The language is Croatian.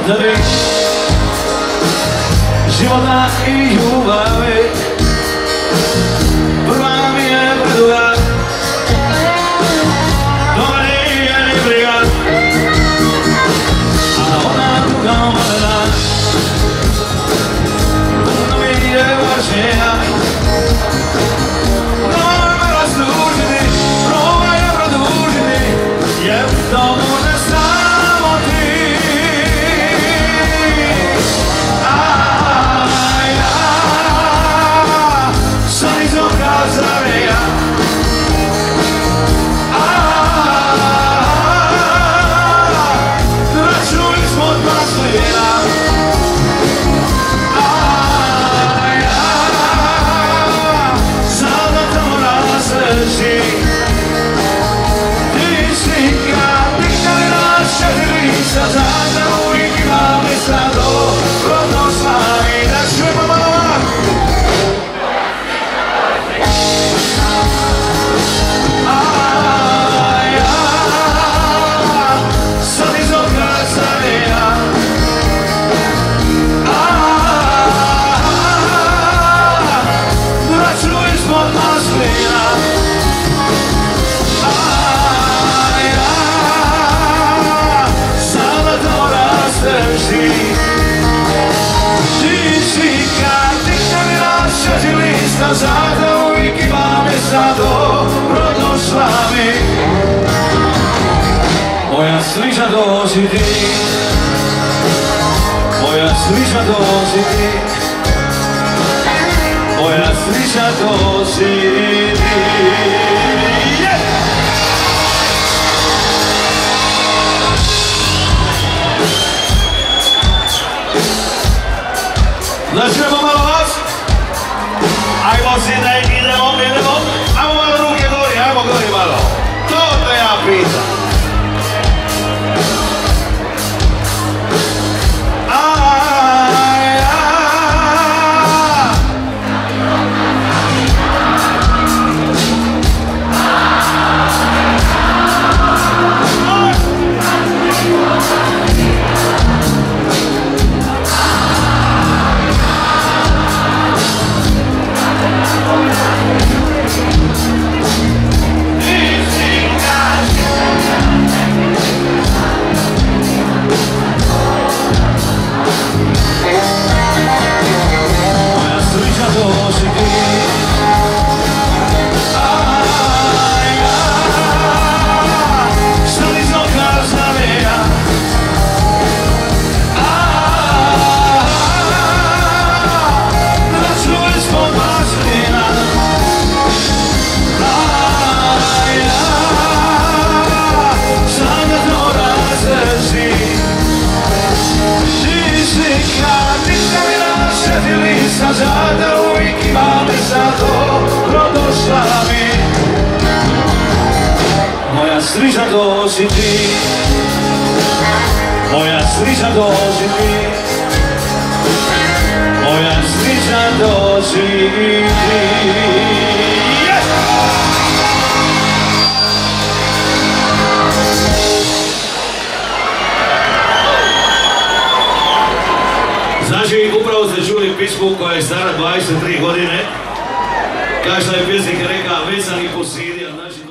tebi života i ljubavi. Prva mi je preduga, to nije ni briga, a ona druga malena puno mi je važnija. Nemoj me razdužiti, probaj me produžiti, jer to može samo ti. Sad iz obraza veja, račuli smo od maslina. Sada tamo raseši, ti slika, nikad naša lista, sada uvijek ima mjesta do rodnoslavi. Da čujemo malo. Sada uvijek ima mjesta dobrodošlami. Moja slična dođi ti, moja slična dođi ti, moja slična dođi ti. Začnemo malo vas. Ajmo sine, idemo, ajmo malo ruke gori, ajmo gori malo. To ja pitam. Sada uvijek ima mjesta dobrodošlami. Moja slična dođi ti, moja slična dođi ti, moja slična dođi ti. Znači, upravo ste čuli pismu koja je stara 23 godine. Kao što je pjesnik rekao, već sam i posilio, znači